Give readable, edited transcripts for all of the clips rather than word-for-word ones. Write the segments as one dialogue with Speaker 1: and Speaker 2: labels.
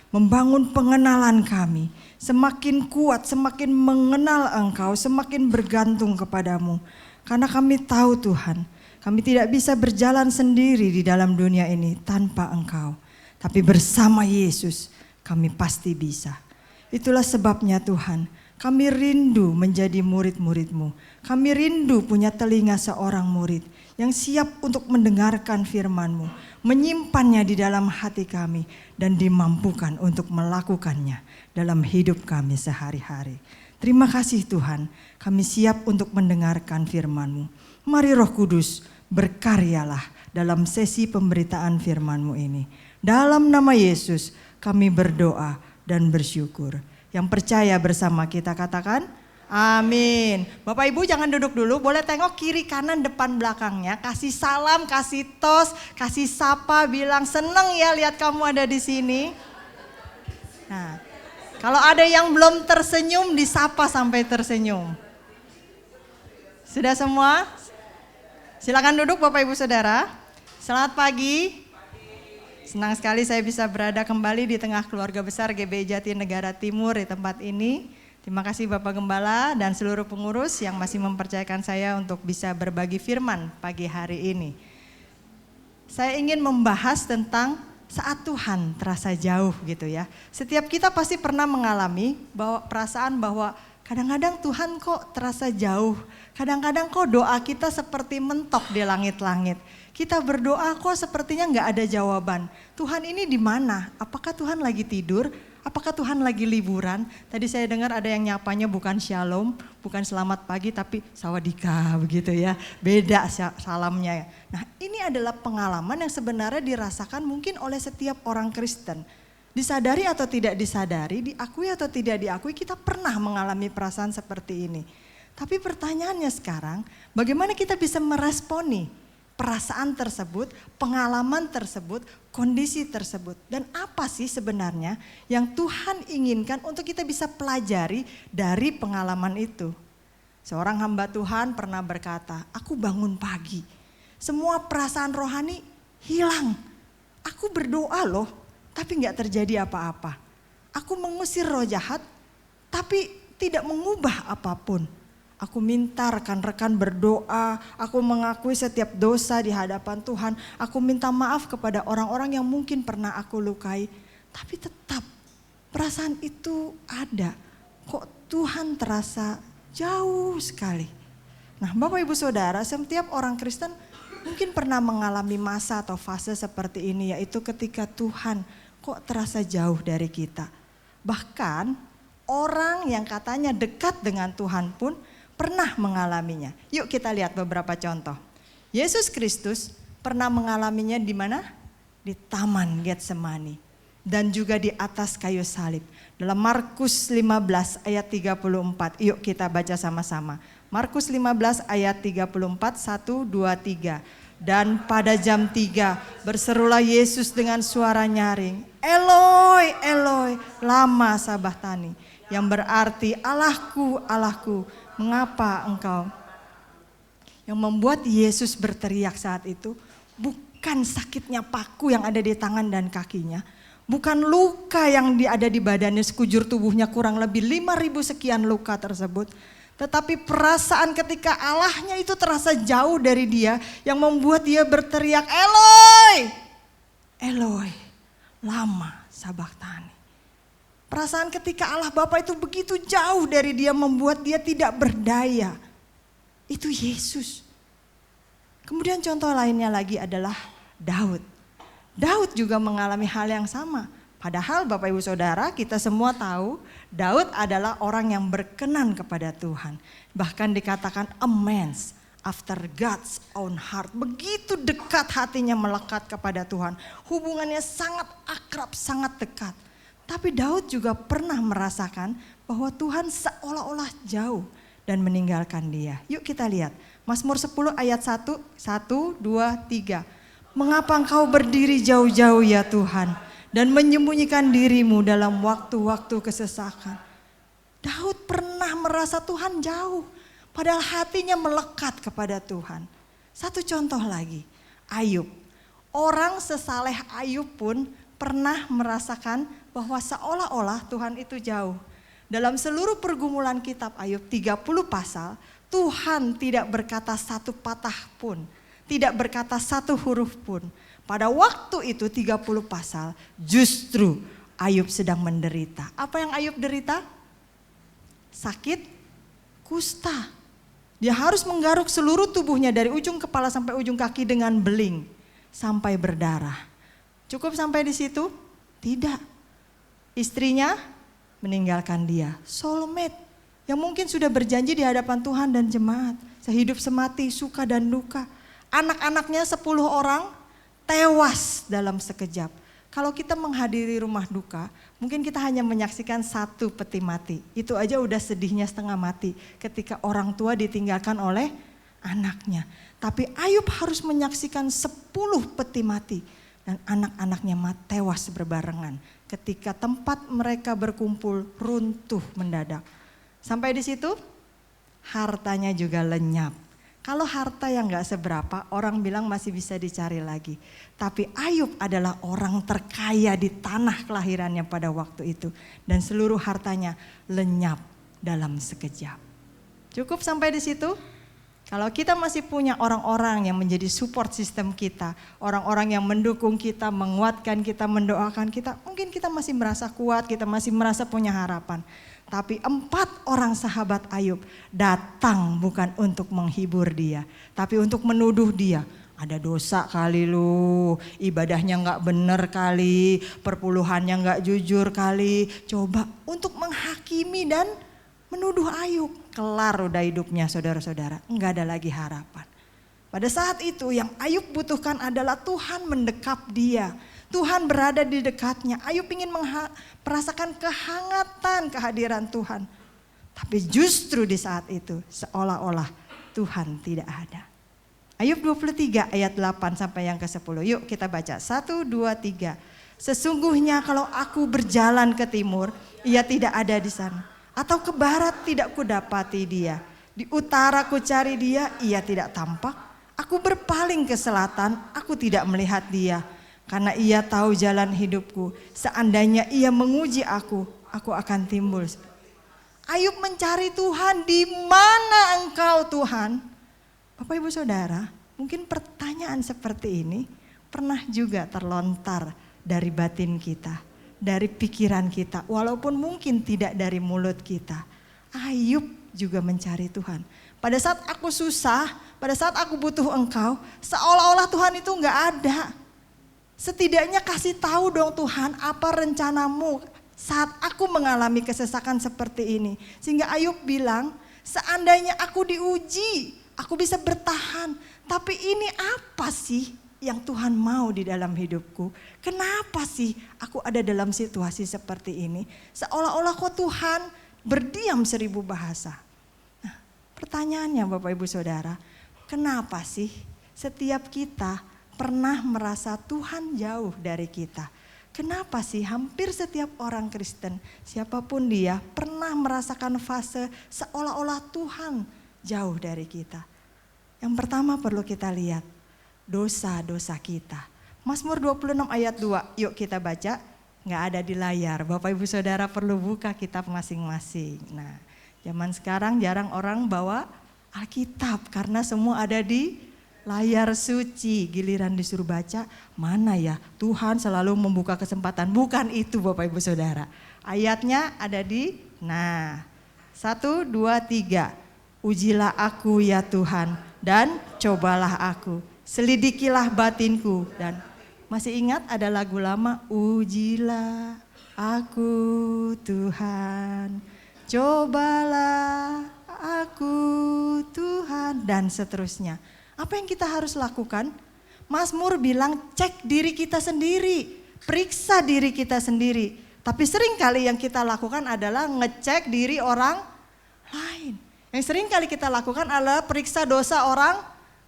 Speaker 1: membangun pengenalan kami. Semakin kuat, semakin mengenal Engkau, semakin bergantung kepadamu. Karena kami tahu Tuhan, kami tidak bisa berjalan sendiri di dalam dunia ini tanpa Engkau. Tapi bersama Yesus kami pasti bisa. Itulah sebabnya Tuhan, kami rindu menjadi murid-murid-Mu. Kami rindu punya telinga seorang murid yang siap untuk mendengarkan firman-Mu, menyimpannya di dalam hati kami, dan dimampukan untuk melakukannya dalam hidup kami sehari-hari. Terima kasih Tuhan, kami siap untuk mendengarkan firman-Mu. Mari Roh Kudus, berkaryalah dalam sesi pemberitaan firman-Mu ini. Dalam nama Yesus kami berdoa dan bersyukur. Yang percaya bersama kita katakan amin. Bapak Ibu jangan duduk dulu, boleh tengok kiri kanan depan belakangnya. Kasih salam, kasih tos, kasih sapa, bilang seneng ya lihat kamu ada di sini. Nah, kalau ada yang belum tersenyum disapa sampai tersenyum. Sudah semua? Silakan duduk Bapak Ibu Saudara. Selamat pagi. Senang sekali saya bisa berada kembali di tengah keluarga besar GBI Jatinegara Timur di tempat ini. Terima kasih Bapak Gembala dan seluruh pengurus yang masih mempercayakan saya untuk bisa berbagi firman pagi hari ini. Saya ingin membahas tentang saat Tuhan terasa jauh gitu ya. Setiap kita pasti pernah mengalami perasaan bahwa kadang-kadang Tuhan kok terasa jauh. Kadang-kadang kok doa kita seperti mentok di langit-langit. Kita berdoa kok sepertinya nggak ada jawaban. Tuhan ini di mana? Apakah Tuhan lagi tidur? Apakah Tuhan lagi liburan? Tadi saya dengar ada yang nyapanya bukan shalom, bukan selamat pagi, tapi sawadika begitu ya. Beda salamnya. Nah ini adalah pengalaman yang sebenarnya dirasakan mungkin oleh setiap orang Kristen. Disadari atau tidak disadari, diakui atau tidak diakui, kita pernah mengalami perasaan seperti ini. Tapi pertanyaannya sekarang, bagaimana kita bisa meresponi perasaan tersebut, pengalaman tersebut, kondisi tersebut. Dan apa sih sebenarnya yang Tuhan inginkan untuk kita bisa pelajari dari pengalaman itu. Seorang hamba Tuhan pernah berkata, aku bangun pagi, semua perasaan rohani hilang. Aku berdoa loh, tapi gak terjadi apa-apa. Aku mengusir roh jahat, tapi tidak mengubah apapun. Aku minta rekan-rekan berdoa, aku mengakui setiap dosa di hadapan Tuhan. Aku minta maaf kepada orang-orang yang mungkin pernah aku lukai. Tapi tetap perasaan itu ada. Kok Tuhan terasa jauh sekali. Nah Bapak Ibu Saudara, setiap orang Kristen mungkin pernah mengalami masa atau fase seperti ini. Yaitu ketika Tuhan kok terasa jauh dari kita. Bahkan orang yang katanya dekat dengan Tuhan pun pernah mengalaminya. Yuk kita lihat beberapa contoh. Yesus Kristus pernah mengalaminya di mana? Di Taman Getsemani. Dan juga di atas kayu salib. Dalam Markus 15 ayat 34. Yuk kita baca sama-sama. Markus 15 ayat 34, 1, 2, 3. Dan pada jam 3 berserulah Yesus dengan suara nyaring. Eloi, Eloi, lama sabachthani. Yang berarti Allahku, Allahku, mengapa engkau? Yang membuat Yesus berteriak saat itu bukan sakitnya paku yang ada di tangan dan kakinya. Bukan luka yang ada di badannya, sekujur tubuhnya kurang lebih 5.000 sekian luka tersebut. Tetapi perasaan ketika Allahnya itu terasa jauh dari dia yang membuat dia berteriak Eloi, Eloi, lama sabachthani. Perasaan ketika Allah Bapa itu begitu jauh dari dia membuat dia tidak berdaya. Itu Yesus. Kemudian contoh lainnya lagi adalah Daud. Daud juga mengalami hal yang sama. Padahal Bapak Ibu Saudara kita semua tahu Daud adalah orang yang berkenan kepada Tuhan. Bahkan dikatakan a man after God's own heart. Begitu dekat hatinya melekat kepada Tuhan. Hubungannya sangat akrab, sangat dekat. Tapi Daud juga pernah merasakan bahwa Tuhan seolah-olah jauh dan meninggalkan dia. Yuk kita lihat. Mazmur 10 ayat 1, 2, 3. Mengapa engkau berdiri jauh-jauh ya Tuhan dan menyembunyikan dirimu dalam waktu-waktu kesesakan. Daud pernah merasa Tuhan jauh padahal hatinya melekat kepada Tuhan. Satu contoh lagi, Ayub. Orang sesaleh Ayub pun pernah merasakan bahwa seolah-olah Tuhan itu jauh. Dalam seluruh pergumulan kitab Ayub 30 pasal, Tuhan tidak berkata satu patah pun, tidak berkata satu huruf pun. Pada waktu itu 30 pasal, justru Ayub sedang menderita. Apa yang Ayub derita? Sakit kusta. Dia harus menggaruk seluruh tubuhnya dari ujung kepala sampai ujung kaki dengan beling sampai berdarah. Cukup sampai di situ? Tidak. Istrinya meninggalkan dia, soulmate yang mungkin sudah berjanji di hadapan Tuhan dan jemaat, sehidup semati, suka dan duka. Anak-anaknya 10 orang tewas dalam sekejap. Kalau kita menghadiri rumah duka, mungkin kita hanya menyaksikan satu peti mati. Itu aja udah sedihnya setengah mati ketika orang tua ditinggalkan oleh anaknya. Tapi Ayub harus menyaksikan 10 peti mati dan anak-anaknya tewas berbarengan ketika tempat mereka berkumpul runtuh mendadak. Sampai di situ hartanya juga lenyap. Kalau harta yang gak seberapa, orang bilang masih bisa dicari lagi. Tapi Ayub adalah orang terkaya di tanah kelahirannya pada waktu itu. Dan seluruh hartanya lenyap dalam sekejap. Cukup sampai di situ? Kalau kita masih punya orang-orang yang menjadi support system kita, orang-orang yang mendukung kita, menguatkan kita, mendoakan kita, mungkin kita masih merasa kuat, kita masih merasa punya harapan. Tapi 4 orang sahabat Ayub datang bukan untuk menghibur dia, tapi untuk menuduh dia. Ada dosa kali lu, ibadahnya gak bener kali, perpuluhannya gak jujur kali. Coba untuk menghakimi dan menuduh Ayub. Kelar udah hidupnya saudara-saudara, gak ada lagi harapan. Pada saat itu yang Ayub butuhkan adalah Tuhan mendekap dia. Tuhan berada di dekatnya. Ayub ingin merasakan kehangatan kehadiran Tuhan. Tapi justru di saat itu seolah-olah Tuhan tidak ada. Ayub 23 ayat 8 sampai yang ke-10. Yuk kita baca 1, 2, 3. Sesungguhnya kalau aku berjalan ke timur, ia tidak ada di sana. Atau ke barat tidak kudapati dia. Di utara ku cari dia, ia tidak tampak. Aku berpaling ke selatan, aku tidak melihat dia. Karena ia tahu jalan hidupku. Seandainya ia menguji aku akan timbul. Ayub mencari Tuhan, di mana engkau Tuhan? Bapak Ibu Saudara, mungkin pertanyaan seperti ini pernah juga terlontar dari batin kita, dari pikiran kita, walaupun mungkin tidak dari mulut kita. Ayub juga mencari Tuhan. Pada saat aku susah, pada saat aku butuh engkau, seolah-olah Tuhan itu gak ada. Setidaknya kasih tahu dong Tuhan apa rencanamu saat aku mengalami kesesakan seperti ini. Sehingga Ayub bilang, seandainya aku diuji, aku bisa bertahan. Tapi ini apa sih yang Tuhan mau di dalam hidupku? Kenapa sih aku ada dalam situasi seperti ini? Seolah-olah kok Tuhan berdiam 1000 bahasa. Nah, pertanyaannya Bapak Ibu Saudara, kenapa sih setiap kita pernah merasa Tuhan jauh dari kita? Kenapa sih hampir setiap orang Kristen, siapapun dia, pernah merasakan fase seolah-olah Tuhan jauh dari kita? Yang pertama perlu kita lihat dosa-dosa kita. Mazmur 26 ayat 2, yuk kita baca. Nggak ada di layar, Bapak Ibu Saudara perlu buka kitab masing-masing. Nah, zaman sekarang jarang orang bawa Alkitab karena semua ada di layar suci. Giliran disuruh baca, mana ya Tuhan selalu membuka kesempatan. Bukan itu Bapak Ibu Saudara. Ayatnya ada di, 1, 2, 3. Ujilah aku ya Tuhan dan cobalah aku. Selidikilah batinku. Dan masih ingat ada lagu lama, ujilah aku Tuhan, cobalah aku Tuhan, dan seterusnya. Apa yang kita harus lakukan? Mazmur bilang cek diri kita sendiri, periksa diri kita sendiri. Tapi sering kali yang kita lakukan adalah ngecek diri orang lain. Yang sering kali kita lakukan adalah periksa dosa orang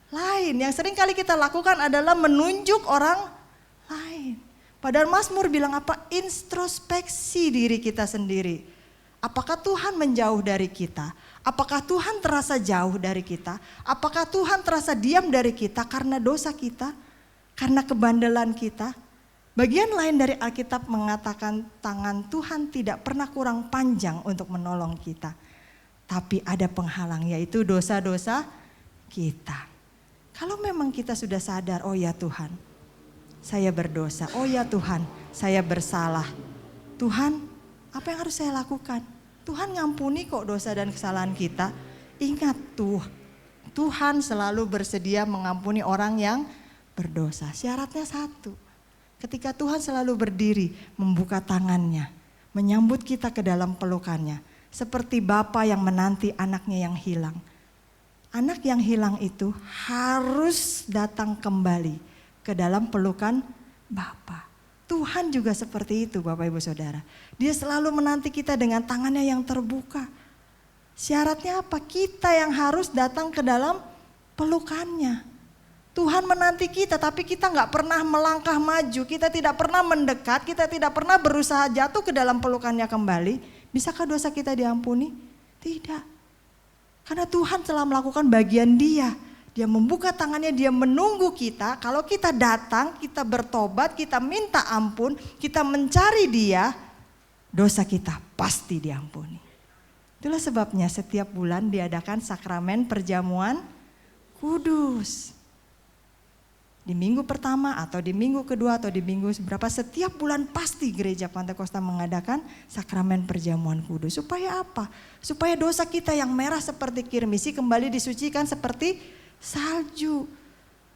Speaker 1: lain. Yang sering kali kita lakukan adalah menunjuk orang lain. Padahal Mazmur bilang apa? Introspeksi diri kita sendiri. Apakah Tuhan menjauh dari kita? Apakah Tuhan terasa jauh dari kita? Apakah Tuhan terasa diam dari kita karena dosa kita? Karena kebandelan kita? Bagian lain dari Alkitab mengatakan tangan Tuhan tidak pernah kurang panjang untuk menolong kita. Tapi ada penghalang, yaitu dosa-dosa kita. Kalau memang kita sudah sadar, oh ya Tuhan, saya berdosa. Oh ya Tuhan, saya bersalah. Tuhan, apa yang harus saya lakukan? Tuhan ngampuni kok dosa dan kesalahan kita. Ingat Tuhan selalu bersedia mengampuni orang yang berdosa. Syaratnya satu. Ketika Tuhan selalu berdiri, membuka tangannya, menyambut kita ke dalam pelukannya. Seperti Bapa yang menanti anaknya yang hilang. Anak yang hilang itu harus datang kembali ke dalam pelukan Bapa. Tuhan juga seperti itu Bapak Ibu Saudara. Dia selalu menanti kita dengan tangannya yang terbuka. Syaratnya apa? Kita yang harus datang ke dalam pelukannya. Tuhan menanti kita, tapi kita gak pernah melangkah maju, kita tidak pernah mendekat, kita tidak pernah berusaha jatuh ke dalam pelukannya kembali. Bisakah dosa kita diampuni? Tidak. Karena Tuhan telah melakukan bagian Dia. Dia membuka tangannya, Dia menunggu kita. Kalau kita datang, kita bertobat, kita minta ampun, kita mencari Dia, dosa kita pasti diampuni. Itulah sebabnya setiap bulan diadakan sakramen perjamuan kudus. Di minggu pertama atau di minggu kedua atau di minggu seberapa, setiap bulan pasti gereja Pantai Kosta mengadakan sakramen perjamuan kudus. Supaya apa? Supaya dosa kita yang merah seperti kirmisi kembali disucikan seperti salju.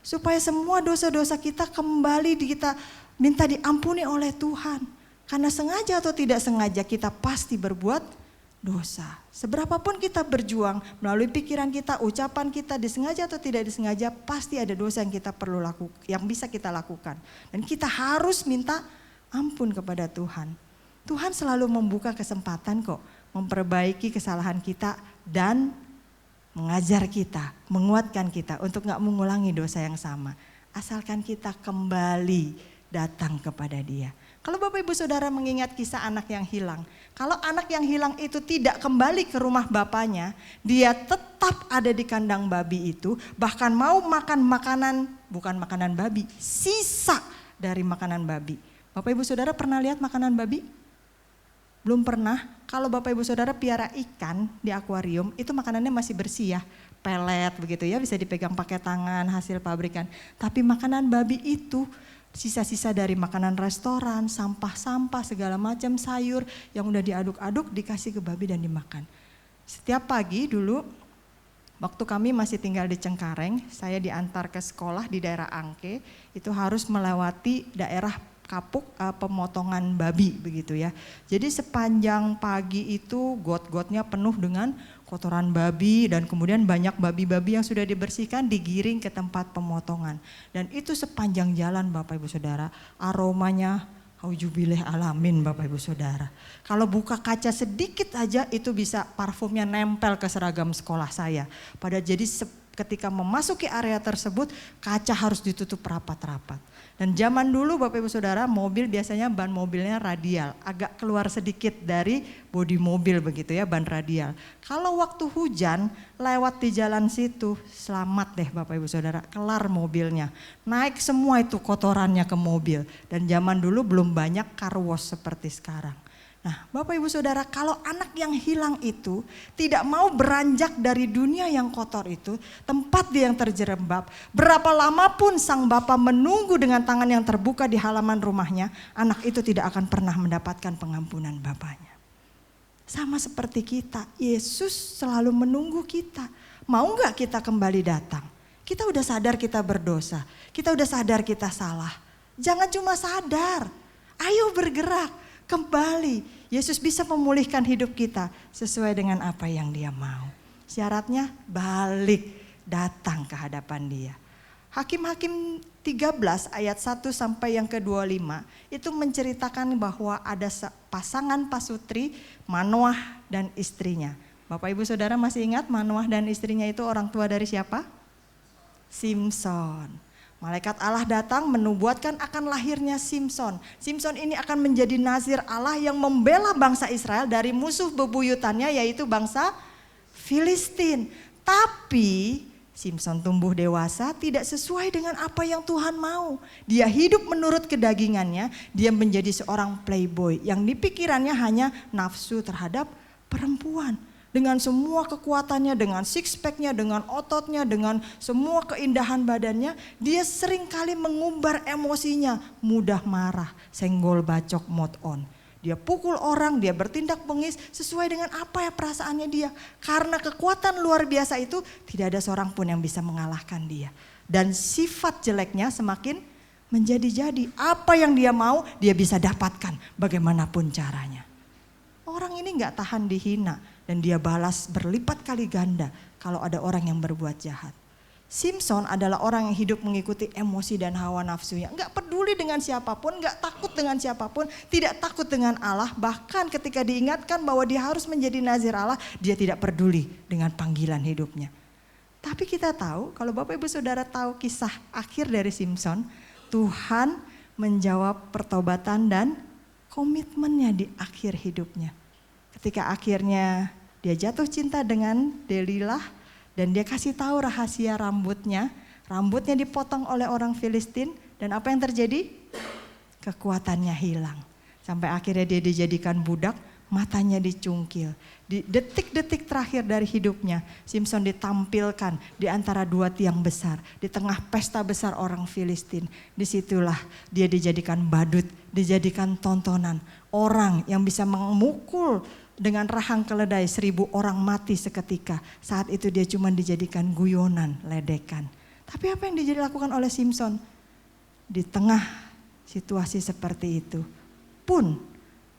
Speaker 1: Supaya semua dosa-dosa kita kembali kita minta diampuni oleh Tuhan. Karena sengaja atau tidak sengaja kita pasti berbuat dosa. Seberapapun kita berjuang melalui pikiran kita, ucapan kita, disengaja atau tidak disengaja, pasti ada dosa yang kita perlu lakukan, yang bisa kita lakukan. Dan kita harus minta ampun kepada Tuhan. Tuhan selalu membuka kesempatan kok memperbaiki kesalahan kita dan mengajar kita, menguatkan kita untuk gak mengulangi dosa yang sama. Asalkan kita kembali datang kepada Dia. Kalau Bapak Ibu Saudara mengingat kisah anak yang hilang, kalau anak yang hilang itu tidak kembali ke rumah bapaknya, dia tetap ada di kandang babi itu, bahkan mau makan makanan, bukan makanan babi, sisa dari makanan babi. Bapak Ibu Saudara pernah lihat makanan babi? Belum pernah. Kalau Bapak Ibu Saudara piara ikan di akuarium, itu makanannya masih bersih ya, pelet begitu ya, bisa dipegang pakai tangan, hasil pabrikan. Tapi makanan babi itu sisa-sisa dari makanan restoran, sampah-sampah segala macam, sayur yang udah diaduk-aduk dikasih ke babi dan dimakan. Setiap pagi dulu waktu kami masih tinggal di Cengkareng, saya diantar ke sekolah di daerah Angke, itu harus melewati daerah kapuk pemotongan babi begitu ya. Jadi sepanjang pagi itu got-gotnya penuh dengan kotoran babi dan kemudian banyak babi-babi yang sudah dibersihkan digiring ke tempat pemotongan. Dan itu sepanjang jalan Bapak Ibu Saudara, aromanya auzubillah alamin Bapak Ibu Saudara. Kalau buka kaca sedikit aja itu bisa parfumnya nempel ke seragam sekolah saya. Padahal jadi ketika memasuki area tersebut kaca harus ditutup rapat-rapat. Dan zaman dulu Bapak Ibu Saudara mobil biasanya ban mobilnya radial, agak keluar sedikit dari bodi mobil begitu ya, ban radial. Kalau waktu hujan lewat di jalan situ selamat deh Bapak Ibu Saudara, kelar mobilnya. Naik semua itu kotorannya ke mobil dan zaman dulu belum banyak car wash seperti sekarang. Nah Bapak Ibu Saudara, kalau anak yang hilang itu tidak mau beranjak dari dunia yang kotor itu, tempat dia yang terjerembab, berapa lama pun sang bapa menunggu dengan tangan yang terbuka di halaman rumahnya, anak itu tidak akan pernah mendapatkan pengampunan bapaknya. Sama seperti kita, Yesus selalu menunggu kita. Mau gak kita kembali datang? Kita udah sadar kita berdosa, kita udah sadar kita salah. Jangan cuma sadar, ayo bergerak, kembali. Yesus bisa memulihkan hidup kita sesuai dengan apa yang Dia mau. Syaratnya balik, datang ke hadapan Dia. Hakim-Hakim 13 ayat 1 sampai yang ke-25 itu menceritakan bahwa ada pasangan pasutri Manoah dan istrinya. Bapak Ibu Saudara masih ingat Manoah dan istrinya itu orang tua dari siapa? Simson. Malaikat Allah datang menubuatkan akan lahirnya Simson. Simson ini akan menjadi nazir Allah yang membela bangsa Israel dari musuh bebuyutannya yaitu bangsa Filistin. Tapi Simson tumbuh dewasa tidak sesuai dengan apa yang Tuhan mau. Dia hidup menurut kedagingannya, dia menjadi seorang playboy yang di pikirannya hanya nafsu terhadap perempuan. Dengan semua kekuatannya, dengan six packnya, dengan ototnya, dengan semua keindahan badannya, dia seringkali mengumbar emosinya, mudah marah, senggol bacok mouth on. Dia pukul orang, dia bertindak bengis sesuai dengan apa ya perasaannya dia. Karena kekuatan luar biasa itu tidak ada seorang pun yang bisa mengalahkan dia. Dan sifat jeleknya semakin menjadi-jadi. Apa yang dia mau dia bisa dapatkan bagaimanapun caranya. Orang ini gak tahan dihina dan dia balas berlipat kali ganda kalau ada orang yang berbuat jahat. Simson adalah orang yang hidup mengikuti emosi dan hawa nafsunya. Gak peduli dengan siapapun, gak takut dengan siapapun, tidak takut dengan Allah. Bahkan ketika diingatkan bahwa dia harus menjadi nazir Allah, dia tidak peduli dengan panggilan hidupnya. Tapi kita tahu, kalau Bapak Ibu Saudara tahu kisah akhir dari Simson, Tuhan menjawab pertobatan dan komitmennya di akhir hidupnya. Ketika akhirnya dia jatuh cinta dengan Delilah, dan dia kasih tahu rahasia rambutnya dipotong oleh orang Filistin, dan apa yang terjadi? Kekuatannya hilang. Sampai akhirnya dia dijadikan budak, matanya dicungkil. Di detik-detik terakhir dari hidupnya, Simson ditampilkan di antara dua tiang besar, di tengah pesta besar orang Filistin. Disitulah dia dijadikan badut, dijadikan tontonan. Orang yang bisa memukul dengan rahang keledai 1000 orang mati seketika. Saat itu dia cuma dijadikan guyonan, ledekan. Tapi apa yang dilakukan oleh Simson? Di tengah situasi seperti itu pun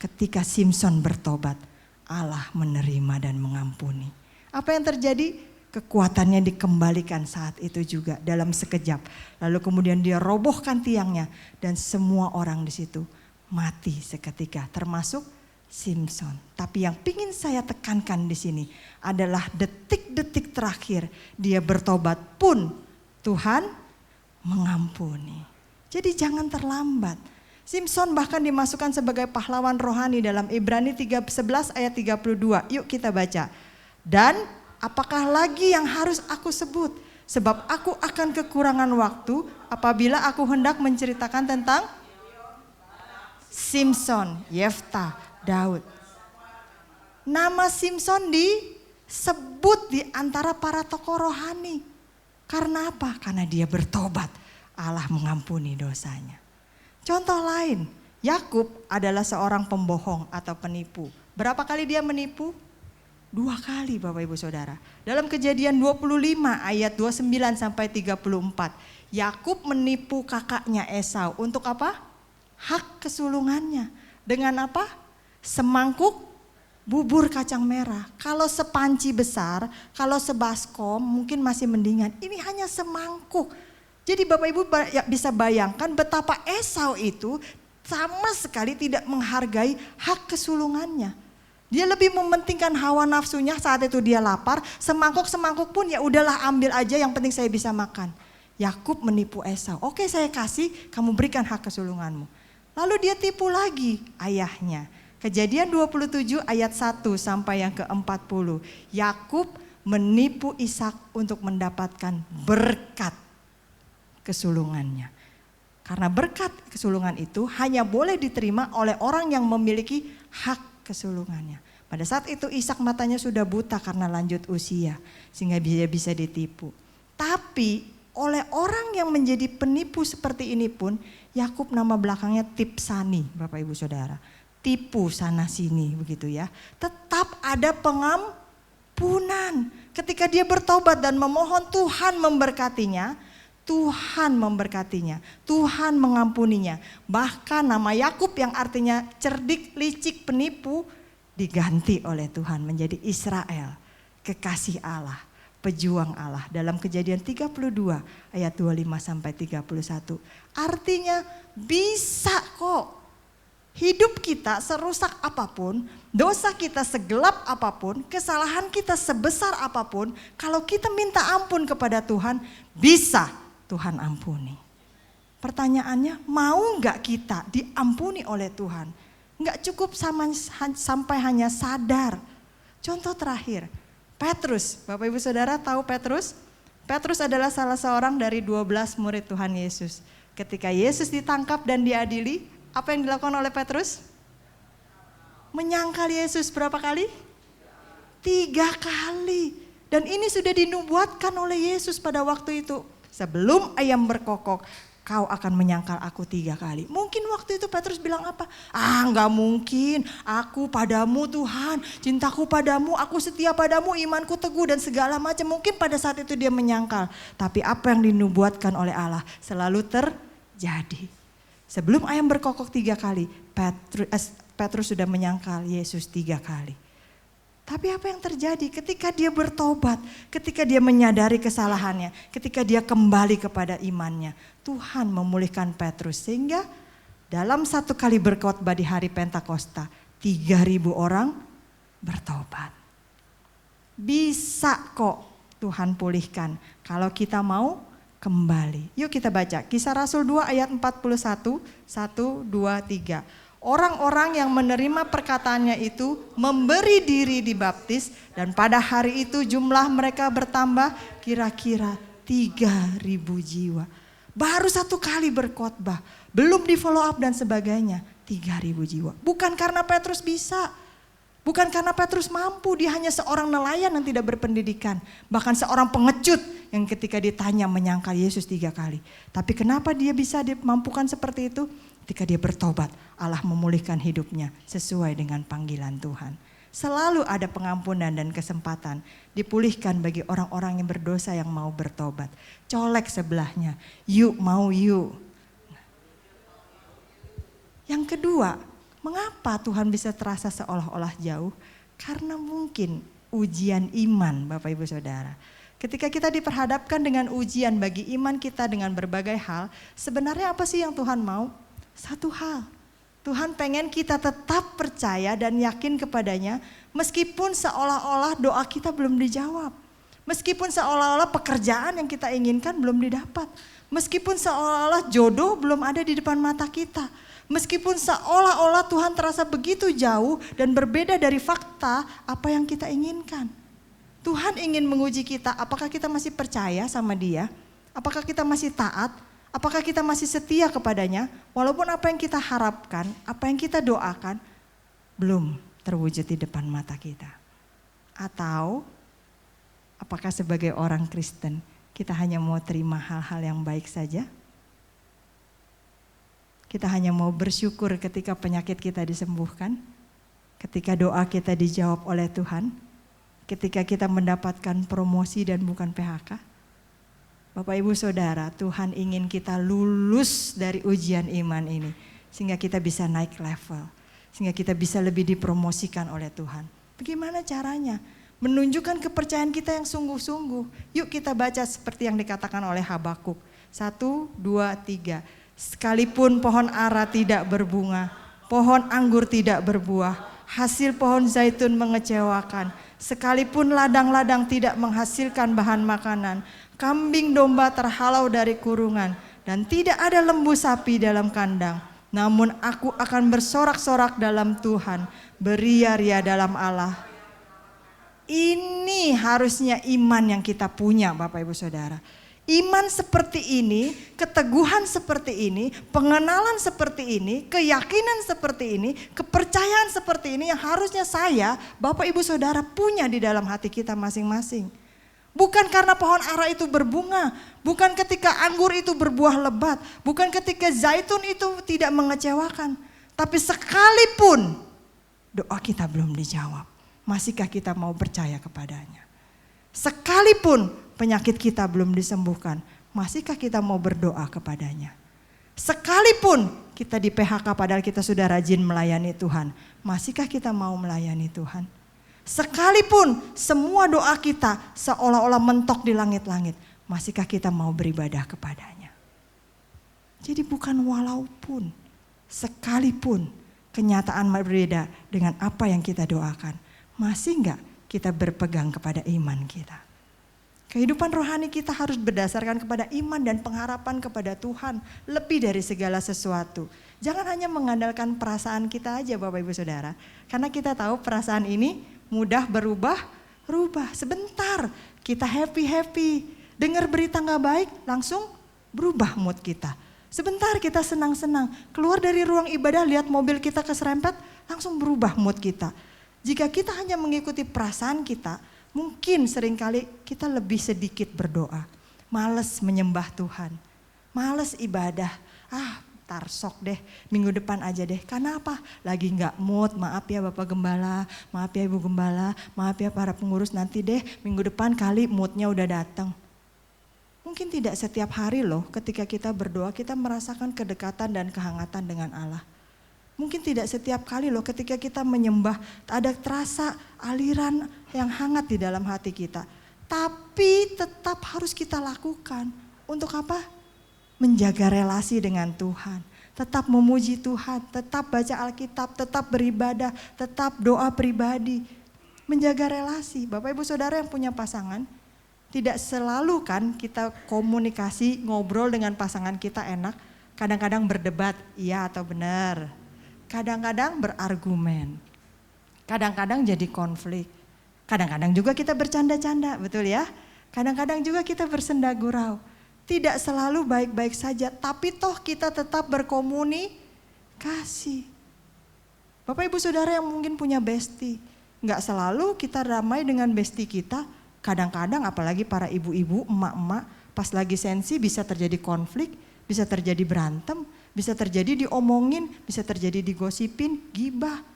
Speaker 1: ketika Simson bertobat, Allah menerima dan mengampuni. Apa yang terjadi? Kekuatannya dikembalikan saat itu juga dalam sekejap. Lalu kemudian dia robohkan tiangnya dan semua orang di situ mati seketika, termasuk Simson. Tapi yang ingin saya tekankan di sini adalah detik-detik terakhir dia bertobat pun Tuhan mengampuni. Jadi jangan terlambat. Simson bahkan dimasukkan sebagai pahlawan rohani dalam Ibrani 11 ayat 32. Yuk kita baca. Dan apakah lagi yang harus aku sebut? Sebab aku akan kekurangan waktu apabila aku hendak menceritakan tentang Simson, Yefta, Daud. Nama Simson disebut di antara para tokoh rohani. Karena apa? Karena dia bertobat. Allah mengampuni dosanya. Contoh lain, Yakub adalah seorang pembohong atau penipu. Berapa kali dia menipu? 2 kali Bapak Ibu Saudara. Dalam Kejadian 25 ayat 29 sampai 34. Yakub menipu kakaknya Esau untuk apa? Hak kesulungannya. Dengan apa? Semangkuk bubur kacang merah. Kalau sepanci besar, kalau sebaskom mungkin masih mendingan. Ini hanya semangkuk. Jadi Bapak Ibu bisa bayangkan betapa Esau itu sama sekali tidak menghargai hak kesulungannya. Dia lebih mementingkan hawa nafsunya. Saat itu dia lapar, semangkuk pun ya udahlah ambil aja, yang penting saya bisa makan. Yakub menipu Esau. Oke, saya kasih, kamu berikan hak kesulunganmu. Lalu dia tipu lagi ayahnya. Kejadian 27 ayat 1 sampai yang ke-40. Yakub menipu Ishak untuk mendapatkan berkat kesulungannya. Karena berkat kesulungan itu hanya boleh diterima oleh orang yang memiliki hak kesulungannya. Pada saat itu Ishak matanya sudah buta karena lanjut usia, sehingga dia bisa ditipu. Tapi oleh orang yang menjadi penipu seperti ini pun, Yakub nama belakangnya Tipsani, Bapak Ibu Saudara. Tipu sana sini begitu ya. Tetap ada pengampunan. Ketika dia bertobat dan memohon, Tuhan memberkatinya. Tuhan memberkatinya. Tuhan mengampuninya. Bahkan nama Yakub yang artinya cerdik, licik, penipu diganti oleh Tuhan menjadi Israel, kekasih Allah, pejuang Allah. Dalam Kejadian 32 ayat 25 sampai 31. Artinya bisa kok. Hidup kita serusak apapun, dosa kita segelap apapun, kesalahan kita sebesar apapun, kalau kita minta ampun kepada Tuhan, bisa Tuhan ampuni. Pertanyaannya, mau gak kita diampuni oleh Tuhan? Gak cukup sampai hanya sadar. Contoh terakhir, Petrus. Bapak Ibu Saudara tahu Petrus? Petrus adalah salah seorang dari 12 murid Tuhan Yesus. Ketika Yesus ditangkap dan diadili, apa yang dilakukan oleh Petrus? Menyangkal Yesus berapa kali? 3 kali. Dan ini sudah dinubuatkan oleh Yesus pada waktu itu. Sebelum ayam berkokok, kau akan menyangkal aku 3 kali. Mungkin waktu itu Petrus bilang apa? Enggak mungkin, aku padamu Tuhan, cintaku padamu, aku setia padamu, imanku teguh dan segala macam. Mungkin pada saat itu dia menyangkal. Tapi apa yang dinubuatkan oleh Allah selalu terjadi. Sebelum ayam berkokok 3 kali, Petrus sudah menyangkal Yesus 3 kali. Tapi apa yang terjadi ketika dia bertobat, ketika dia menyadari kesalahannya, ketika dia kembali kepada imannya, Tuhan memulihkan Petrus sehingga dalam 1 kali berkhotbah di hari Pentakosta, 3.000 orang bertobat. Bisa kok Tuhan pulihkan kalau kita mau kembali. Yuk kita baca Kisah Rasul 2 ayat 41, 1, 2, 3. Orang-orang yang menerima perkataannya itu memberi diri dibaptis dan pada hari itu jumlah mereka bertambah kira-kira 3.000 jiwa. Baru 1 kali berkhotbah, belum di follow up dan sebagainya, 3.000 jiwa. Bukan karena Petrus bisa, bukan karena Petrus mampu, dia hanya seorang nelayan yang tidak berpendidikan. Bahkan seorang pengecut yang ketika ditanya menyangkal Yesus 3 kali. Tapi kenapa dia bisa dimampukan seperti itu? Ketika dia bertobat, Allah memulihkan hidupnya sesuai dengan panggilan Tuhan. Selalu ada pengampunan dan kesempatan dipulihkan bagi orang-orang yang berdosa yang mau bertobat. Colek sebelahnya, yuk mau yuk. Yang kedua, mengapa Tuhan bisa terasa seolah-olah jauh? Karena mungkin ujian iman Bapak Ibu Saudara. Ketika kita diperhadapkan dengan ujian bagi iman kita dengan berbagai hal, sebenarnya apa sih yang Tuhan mau? Satu hal, Tuhan pengen kita tetap percaya dan yakin kepadanya meskipun seolah-olah doa kita belum dijawab. Meskipun seolah-olah pekerjaan yang kita inginkan belum didapat. Meskipun seolah-olah jodoh belum ada di depan mata kita. Meskipun seolah-olah Tuhan terasa begitu jauh dan berbeda dari fakta apa yang kita inginkan. Tuhan ingin menguji kita, apakah kita masih percaya sama Dia? Apakah kita masih taat? Apakah kita masih setia kepadanya? Walaupun apa yang kita harapkan, apa yang kita doakan belum terwujud di depan mata kita. Atau apakah sebagai orang Kristen kita hanya mau terima hal-hal yang baik saja? Kita hanya mau bersyukur ketika penyakit kita disembuhkan, ketika doa kita dijawab oleh Tuhan, ketika kita mendapatkan promosi dan bukan PHK. Bapak Ibu Saudara, Tuhan ingin kita lulus dari ujian iman ini. Sehingga kita bisa naik level. Sehingga kita bisa lebih dipromosikan oleh Tuhan. Bagaimana caranya? Menunjukkan kepercayaan kita yang sungguh-sungguh. Yuk kita baca seperti yang dikatakan oleh Habakuk. 1, 2, 3. Sekalipun pohon ara tidak berbunga, pohon anggur tidak berbuah, hasil pohon zaitun mengecewakan. Sekalipun ladang-ladang tidak menghasilkan bahan makanan, kambing domba terhalau dari kurungan, dan tidak ada lembu sapi dalam kandang. Namun aku akan bersorak-sorak dalam Tuhan, beria-ria dalam Allah. Ini harusnya iman yang kita punya Bapak Ibu Saudara. Iman seperti ini, keteguhan seperti ini, pengenalan seperti ini, keyakinan seperti ini, kepercayaan seperti ini yang harusnya saya, Bapak Ibu Saudara punya di dalam hati kita masing-masing. Bukan karena pohon ara itu berbunga, bukan ketika anggur itu berbuah lebat, bukan ketika zaitun itu tidak mengecewakan. Tapi sekalipun doa kita belum dijawab, masihkah kita mau percaya kepadanya? Sekalipun penyakit kita belum disembuhkan, masihkah kita mau berdoa kepadanya? Sekalipun kita di PHK padahal kita sudah rajin melayani Tuhan, masihkah kita mau melayani Tuhan? Sekalipun semua doa kita seolah-olah mentok di langit-langit, masihkah kita mau beribadah kepadanya? Jadi bukan walaupun, sekalipun kenyataan berbeda dengan apa yang kita doakan, masih enggak kita berpegang kepada iman kita? Kehidupan rohani kita harus berdasarkan kepada iman dan pengharapan kepada Tuhan lebih dari segala sesuatu. Jangan hanya mengandalkan perasaan kita aja Bapak Ibu Saudara. Karena kita tahu perasaan ini mudah berubah. Sebentar kita happy. Dengar berita gak baik, langsung berubah mood kita. Sebentar kita senang-senang, keluar dari ruang ibadah, lihat mobil kita keserempet, langsung berubah mood kita. Jika kita hanya mengikuti perasaan kita, mungkin seringkali kita lebih sedikit berdoa. Males menyembah Tuhan, males ibadah. Tar sok deh, minggu depan aja deh. Karena apa? Lagi gak mood, maaf ya Bapak Gembala, maaf ya Ibu Gembala, maaf ya para pengurus, nanti deh minggu depan kali moodnya udah datang. Mungkin tidak setiap hari loh ketika kita berdoa kita merasakan kedekatan dan kehangatan dengan Allah. Mungkin tidak setiap kali loh ketika kita menyembah ada terasa aliran yang hangat di dalam hati kita. Tapi tetap harus kita lakukan. Untuk apa? Menjaga relasi dengan Tuhan. Tetap memuji Tuhan, tetap baca Alkitab, tetap beribadah, tetap doa pribadi. Menjaga relasi. Bapak Ibu Saudara yang punya pasangan, tidak selalu kan kita komunikasi, ngobrol dengan pasangan kita enak. Kadang-kadang berdebat, iya atau benar. Kadang-kadang berargumen. Kadang-kadang jadi konflik. Kadang-kadang juga kita bercanda-canda, betul ya? Kadang-kadang juga kita bersenda gurau. Tidak selalu baik-baik saja, tapi toh kita tetap berkomunikasi. Bapak Ibu Saudara yang mungkin punya bestie, nggak selalu kita ramai dengan bestie kita. Kadang-kadang apalagi para ibu-ibu, emak-emak, pas lagi sensi bisa terjadi konflik, bisa terjadi berantem, bisa terjadi diomongin, bisa terjadi digosipin, gibah,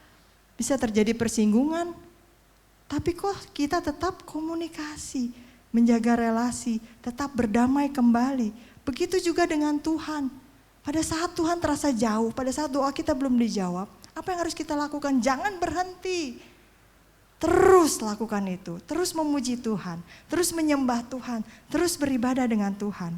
Speaker 1: bisa terjadi persinggungan. Tapi kok kita tetap komunikasi, menjaga relasi, tetap berdamai kembali. Begitu juga dengan Tuhan. Pada saat Tuhan terasa jauh, pada saat doa kita belum dijawab, apa yang harus kita lakukan? Jangan berhenti. Terus lakukan itu, terus memuji Tuhan, terus menyembah Tuhan, terus beribadah dengan Tuhan.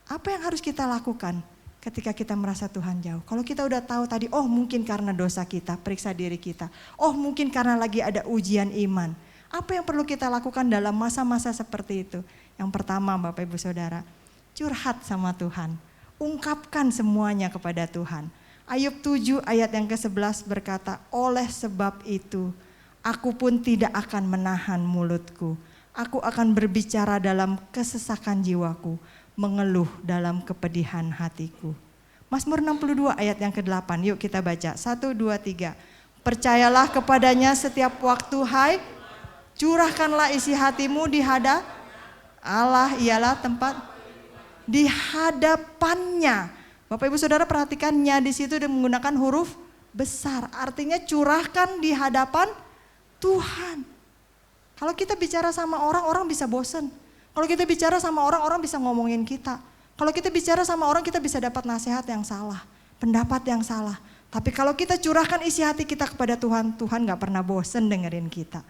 Speaker 1: Apa yang harus kita lakukan ketika kita merasa Tuhan jauh? Kalau kita udah tahu tadi, oh mungkin karena dosa kita, periksa diri kita. Oh mungkin karena lagi ada ujian iman. Apa yang perlu kita lakukan dalam masa-masa seperti itu? Yang pertama Bapak Ibu Saudara, curhat sama Tuhan. Ungkapkan semuanya kepada Tuhan. Ayub 7 ayat yang ke-11 berkata, oleh sebab itu aku pun tidak akan menahan mulutku. Aku akan berbicara dalam kesesakan jiwaku, mengeluh dalam kepedihan hatiku. Mazmur 62 ayat yang ke-8, yuk kita baca. 1, 2, 3. Percayalah kepadanya setiap waktu, hai, curahkanlah isi hatimu di hadap Allah, ialah tempat di hadapannya. Bapak Ibu Saudara perhatikannya di situ dia menggunakan huruf besar, artinya curahkan di hadapan Tuhan. Kalau kita bicara sama orang, orang bisa bosen. Kalau kita bicara sama orang, orang bisa ngomongin kita. Kalau kita bicara sama orang, kita bisa dapat nasihat yang salah, pendapat yang salah. Tapi kalau kita curahkan isi hati kita kepada Tuhan, Tuhan gak pernah bosen dengerin kita.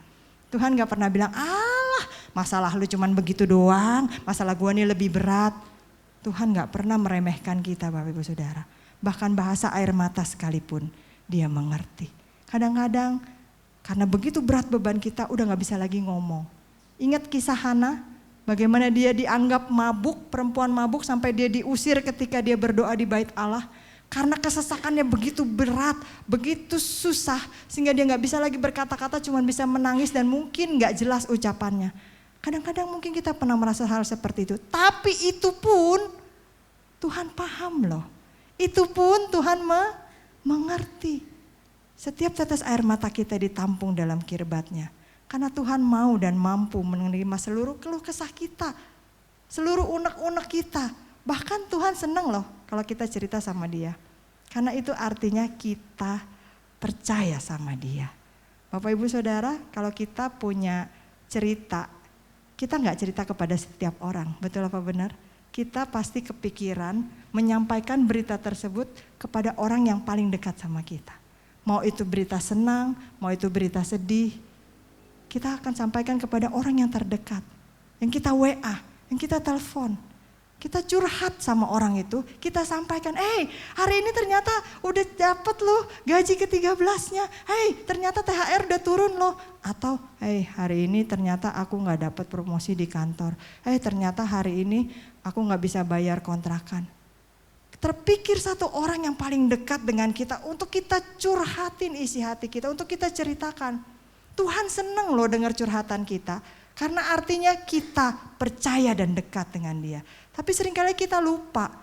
Speaker 1: Tuhan gak pernah bilang, alah masalah lu cuman begitu doang, masalah gua nih lebih berat. Tuhan gak pernah meremehkan kita Bapak Ibu Saudara. Bahkan bahasa air mata sekalipun dia mengerti. Kadang-kadang karena begitu berat beban kita udah gak bisa lagi ngomong. Ingat kisah Hana, bagaimana dia dianggap mabuk, perempuan mabuk sampai dia diusir ketika dia berdoa di bait Allah. Karena kesesakannya begitu berat, begitu susah sehingga dia gak bisa lagi berkata-kata, cuma bisa menangis dan mungkin gak jelas ucapannya. Kadang-kadang mungkin kita pernah merasa hal seperti itu. Tapi itu pun Tuhan paham loh. Itu pun Tuhan mengerti. Setiap tetes air mata kita ditampung dalam kirbatnya. Karena Tuhan mau dan mampu menerima seluruh keluh kesah kita. Seluruh unek-unek kita. Bahkan Tuhan senang loh kalau kita cerita sama dia. Karena itu artinya kita percaya sama dia. Bapak Ibu Saudara, kalau kita punya cerita, kita gak cerita kepada setiap orang. Betul apa benar? Kita pasti kepikiran menyampaikan berita tersebut kepada orang yang paling dekat sama kita. Mau itu berita senang, mau itu berita sedih, kita akan sampaikan kepada orang yang terdekat. Yang kita WA, yang kita telepon. Kita curhat sama orang itu, kita sampaikan, hari ini ternyata udah dapet loh gaji ke-13-nya. Ternyata THR udah turun loh. Atau hari ini ternyata aku gak dapet promosi di kantor. Ternyata hari ini aku gak bisa bayar kontrakan. Terpikir satu orang yang paling dekat dengan kita untuk kita curhatin isi hati kita, untuk kita ceritakan. Tuhan seneng loh dengar curhatan kita. Karena artinya kita percaya dan dekat dengan Dia. Tapi seringkali kita lupa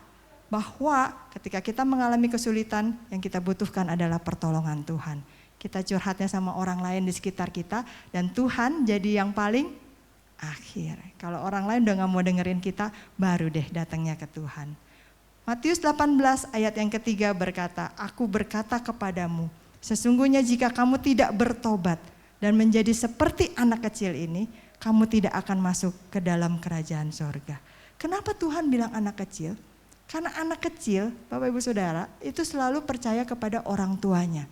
Speaker 1: bahwa ketika kita mengalami kesulitan, yang kita butuhkan adalah pertolongan Tuhan. Kita curhatnya sama orang lain di sekitar kita, dan Tuhan jadi yang paling akhir. Kalau orang lain udah gak mau dengerin kita, baru deh datangnya ke Tuhan. Matius 18 ayat yang ketiga berkata, aku berkata kepadamu, sesungguhnya jika kamu tidak bertobat dan menjadi seperti anak kecil ini, kamu tidak akan masuk ke dalam kerajaan sorga. Kenapa Tuhan bilang anak kecil? Karena anak kecil, Bapak Ibu Saudara, itu selalu percaya kepada orang tuanya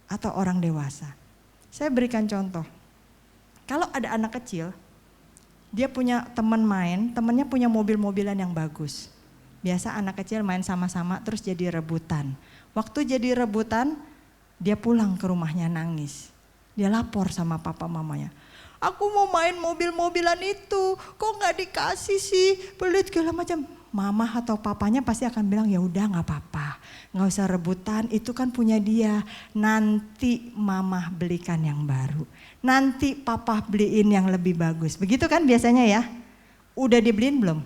Speaker 1: atau orang dewasa. Saya berikan contoh. Kalau ada anak kecil, dia punya teman main, temannya punya mobil-mobilan yang bagus. Biasa anak kecil main sama-sama terus jadi rebutan. Waktu jadi rebutan, dia pulang ke rumahnya nangis. Dia lapor sama papa mamanya. Aku mau main mobil-mobilan itu, kok gak dikasih sih, pelit segala macam. Mama atau papanya pasti akan bilang, ya udah gak apa-apa, gak usah rebutan, itu kan punya dia. Nanti mama belikan yang baru, nanti papa beliin yang lebih bagus. Begitu kan biasanya ya, udah dibeliin belum?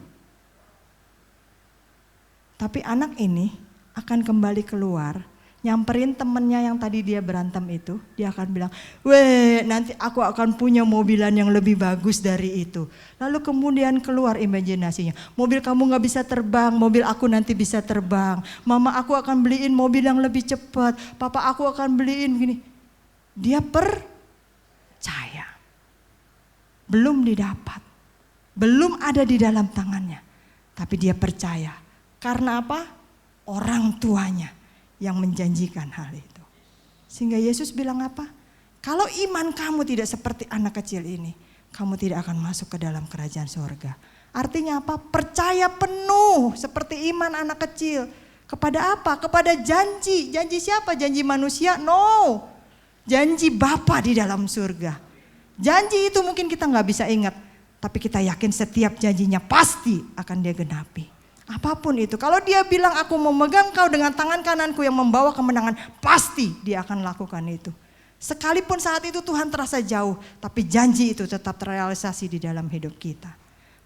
Speaker 1: Tapi anak ini akan kembali keluar, nyamperin temennya yang tadi dia berantem itu, dia akan bilang, weh nanti aku akan punya mobilan yang lebih bagus dari itu. Lalu kemudian keluar imajinasinya, mobil kamu gak bisa terbang, mobil aku nanti bisa terbang. Mama aku akan beliin mobil yang lebih cepat, papa aku akan beliin gini. Dia percaya, belum didapat, belum ada di dalam tangannya, tapi dia percaya. Karena apa? Orang tuanya yang menjanjikan hal itu. Sehingga Yesus bilang apa? Kalau iman kamu tidak seperti anak kecil ini, kamu tidak akan masuk ke dalam kerajaan surga. Artinya apa? Percaya penuh seperti iman anak kecil. Kepada apa? Kepada janji. Janji siapa? Janji manusia? No. Janji Bapa di dalam surga. Janji itu mungkin kita gak bisa ingat, tapi kita yakin setiap janjinya pasti akan dia genapi. Apapun itu, kalau dia bilang aku memegang kau dengan tangan kananku yang membawa kemenangan, pasti dia akan lakukan itu. Sekalipun saat itu Tuhan terasa jauh, tapi janji itu tetap terrealisasi di dalam hidup kita.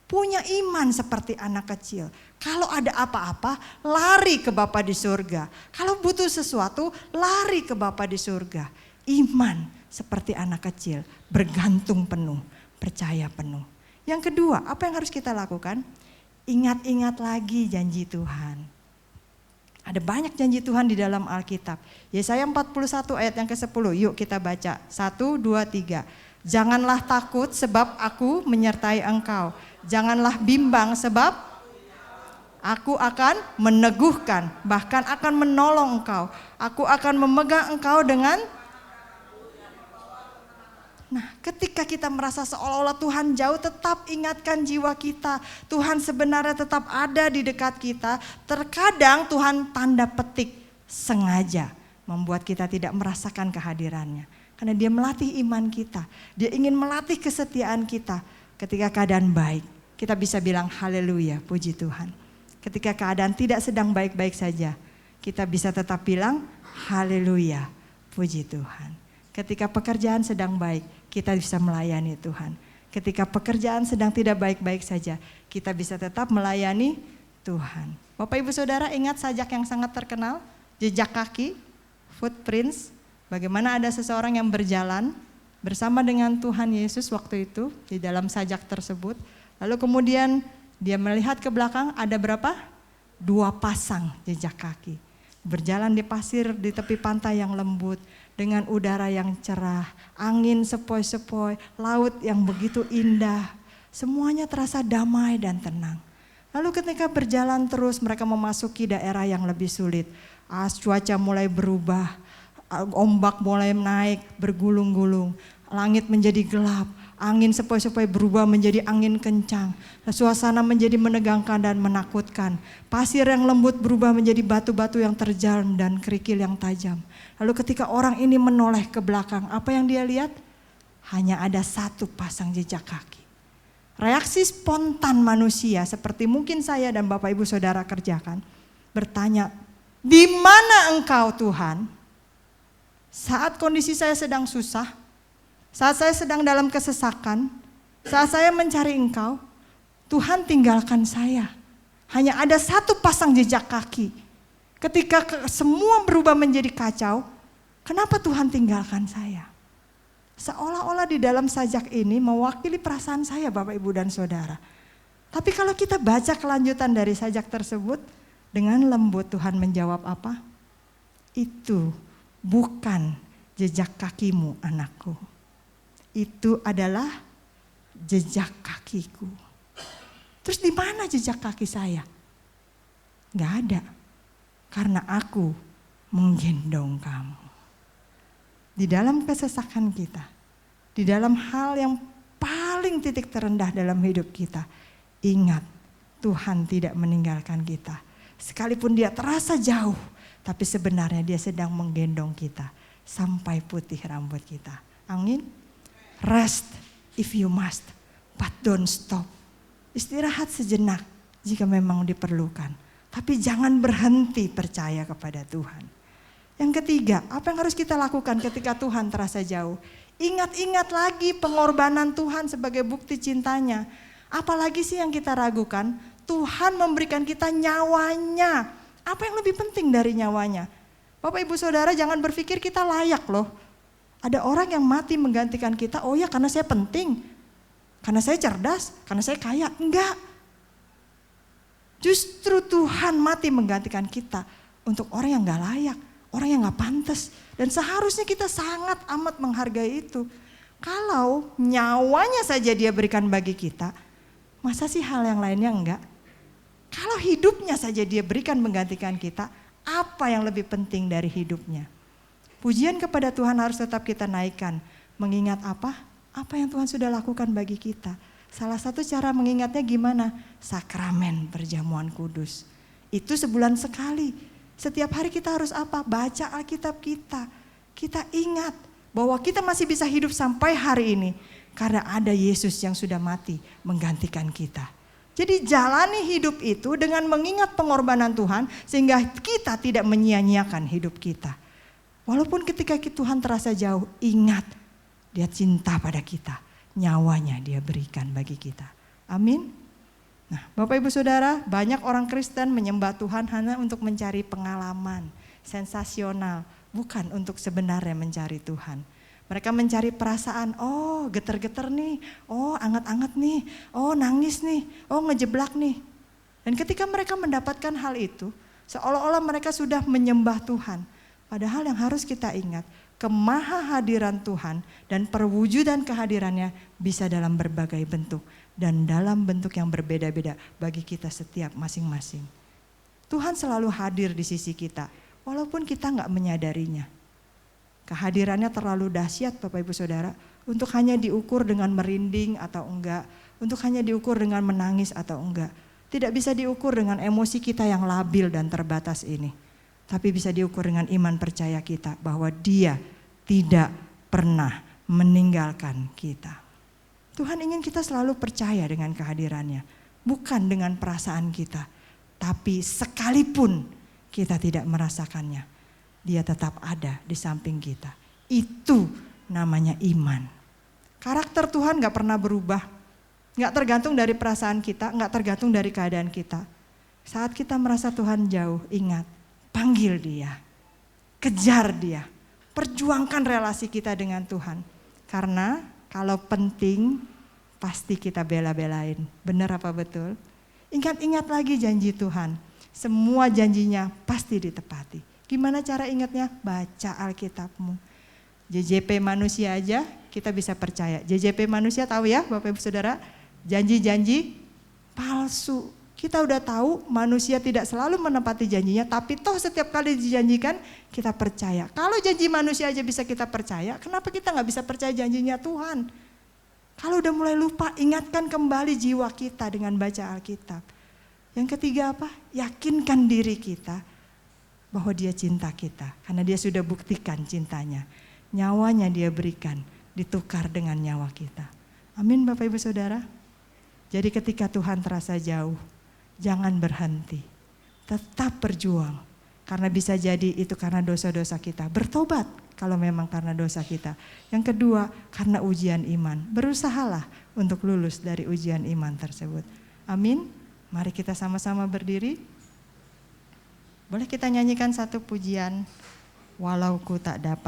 Speaker 1: Punya iman seperti anak kecil. Kalau ada apa-apa, lari ke Bapa di surga. Kalau butuh sesuatu, lari ke Bapa di surga. Iman seperti anak kecil, bergantung penuh, percaya penuh. Yang kedua, apa yang harus kita lakukan? Ingat-ingat lagi janji Tuhan. Ada banyak janji Tuhan di dalam Alkitab. Yesaya 41 ayat yang ke-10. Yuk kita baca. 1, 2, 3. Janganlah takut sebab aku menyertai engkau. Janganlah bimbang sebab aku akan meneguhkan. Bahkan akan menolong engkau. Aku akan memegang engkau dengan. Nah, ketika kita merasa seolah-olah Tuhan jauh, tetap ingatkan jiwa kita. Tuhan sebenarnya tetap ada di dekat kita. Terkadang Tuhan tanda petik sengaja membuat kita tidak merasakan kehadirannya. Karena dia melatih iman kita. Dia ingin melatih kesetiaan kita. Ketika keadaan baik, kita bisa bilang haleluya, puji Tuhan. Ketika keadaan tidak sedang baik-baik saja, kita bisa tetap bilang haleluya, puji Tuhan. Ketika pekerjaan sedang baik, kita bisa melayani Tuhan. Ketika pekerjaan sedang tidak baik-baik saja, kita bisa tetap melayani Tuhan. Bapak Ibu Saudara, ingat sajak yang sangat terkenal, jejak kaki, footprints. Bagaimana ada seseorang yang berjalan bersama dengan Tuhan Yesus waktu itu di dalam sajak tersebut. Lalu kemudian dia melihat ke belakang, ada berapa? 2 pasang jejak kaki. Berjalan di pasir di tepi pantai yang lembut, dengan udara yang cerah, angin sepoi-sepoi, laut yang begitu indah. Semuanya terasa damai dan tenang. Lalu ketika berjalan terus, mereka memasuki daerah yang lebih sulit. Cuaca mulai berubah, ombak mulai naik, bergulung-gulung. Langit menjadi gelap, angin sepoi-sepoi berubah menjadi angin kencang. Suasana menjadi menegangkan dan menakutkan. Pasir yang lembut berubah menjadi batu-batu yang terjal dan kerikil yang tajam. Lalu ketika orang ini menoleh ke belakang, apa yang dia lihat? Hanya ada 1 pasang jejak kaki. Reaksi spontan manusia seperti mungkin saya dan Bapak Ibu Saudara kerjakan, bertanya, di mana engkau Tuhan? Saat kondisi saya sedang susah, saat saya sedang dalam kesesakan, Saat saya mencari Engkau, Tuhan tinggalkan saya. Hanya ada satu pasang jejak kaki. Ketika semua berubah menjadi kacau, kenapa Tuhan tinggalkan saya? Seolah-olah di dalam sajak ini mewakili perasaan saya, Bapak, Ibu, dan Saudara. Tapi kalau kita baca kelanjutan dari sajak tersebut, dengan lembut Tuhan menjawab apa? Itu bukan jejak kakimu, anakku. Itu adalah jejak kakiku. Terus di mana jejak kaki saya? Gak ada. Karena aku menggendong kamu. Di dalam kesesakan kita, di dalam hal yang paling titik terendah dalam hidup kita, ingat, Tuhan tidak meninggalkan kita. Sekalipun dia terasa jauh, tapi sebenarnya dia sedang menggendong kita sampai putih rambut kita. Amin. Rest if you must, but don't stop. Istirahat sejenak jika memang diperlukan. Tapi jangan berhenti percaya kepada Tuhan. Yang ketiga, apa yang harus kita lakukan ketika Tuhan terasa jauh? Ingat-ingat lagi pengorbanan Tuhan sebagai bukti cintanya. Apalagi sih yang kita ragukan? Tuhan memberikan kita nyawanya. Apa yang lebih penting dari nyawanya? Bapak, Ibu, Saudara, jangan berpikir kita layak loh. Ada orang yang mati menggantikan kita, oh ya karena saya penting. Karena saya cerdas, karena saya kaya. Enggak. Justru Tuhan mati menggantikan kita untuk orang yang gak layak, orang yang gak pantas. Dan seharusnya kita sangat amat menghargai itu. Kalau nyawanya saja dia berikan bagi kita, masa sih hal yang lainnya enggak? Kalau hidupnya saja dia berikan menggantikan kita, apa yang lebih penting dari hidupnya? Pujian kepada Tuhan harus tetap kita naikkan. Mengingat apa? Apa yang Tuhan sudah lakukan bagi kita. Salah satu cara mengingatnya gimana? Sakramen perjamuan kudus. Itu sebulan sekali. Setiap hari kita harus apa? Baca Alkitab kita. Kita ingat bahwa kita masih bisa hidup sampai hari ini. Karena ada Yesus yang sudah mati menggantikan kita. Jadi jalani hidup itu dengan mengingat pengorbanan Tuhan. Sehingga kita tidak menyia-nyiakan hidup kita. Walaupun ketika Tuhan terasa jauh, ingat dia cinta pada kita. Nyawanya dia berikan bagi kita. Amin. Nah, Bapak, Ibu, Saudara, banyak orang Kristen menyembah Tuhan hanya untuk mencari pengalaman sensasional, bukan untuk sebenarnya mencari Tuhan. Mereka mencari perasaan, oh geter-geter nih, oh anget-anget nih, oh nangis nih, oh ngejeblak nih. Dan ketika mereka mendapatkan hal itu, seolah-olah mereka sudah menyembah Tuhan. Padahal yang harus kita ingat, kemahahadiran Tuhan dan perwujudan kehadirannya bisa dalam berbagai bentuk dan dalam bentuk yang berbeda-beda bagi kita setiap masing-masing. Tuhan selalu hadir di sisi kita walaupun kita nggak menyadarinya. Kehadirannya terlalu dahsyat, Bapak, Ibu, Saudara, untuk hanya diukur dengan merinding atau enggak, untuk hanya diukur dengan menangis atau enggak. Tidak bisa diukur dengan emosi kita yang labil dan terbatas ini. Tapi bisa diukur dengan iman percaya kita bahwa Dia tidak pernah meninggalkan kita. Tuhan ingin kita selalu percaya dengan kehadirannya. Bukan dengan perasaan kita. Tapi sekalipun kita tidak merasakannya, Dia tetap ada di samping kita. Itu namanya iman. Karakter Tuhan gak pernah berubah. Gak tergantung dari perasaan kita, gak tergantung dari keadaan kita. Saat kita merasa Tuhan jauh, ingat. Panggil Dia, kejar Dia, perjuangkan relasi kita dengan Tuhan. Karena kalau penting pasti kita bela-belain. Benar apa betul? Ingat-ingat lagi janji Tuhan. Semua janjinya pasti ditepati. Gimana cara ingatnya? Baca Alkitabmu. JJP manusia aja kita bisa percaya. JJP manusia tahu ya Bapak, Ibu, Saudara? Janji-janji palsu. Kita udah tahu manusia tidak selalu menepati janjinya, tapi toh setiap kali dijanjikan kita percaya. Kalau janji manusia aja bisa kita percaya, kenapa kita gak bisa percaya janjinya Tuhan? Kalau udah mulai lupa, ingatkan kembali jiwa kita dengan baca Alkitab. Yang ketiga apa? Yakinkan diri kita bahwa Dia cinta kita, karena Dia sudah buktikan cintanya. Nyawanya Dia berikan, ditukar dengan nyawa kita. Amin, Bapak, Ibu, Saudara. Jadi ketika Tuhan terasa jauh, jangan berhenti, tetap berjuang. Karena bisa jadi itu karena dosa-dosa kita. Bertobat kalau memang karena dosa kita. Yang kedua, karena ujian iman. Berusahalah untuk lulus dari ujian iman tersebut. Amin. Mari kita sama-sama berdiri. Boleh kita nyanyikan satu pujian, walau ku tak dapat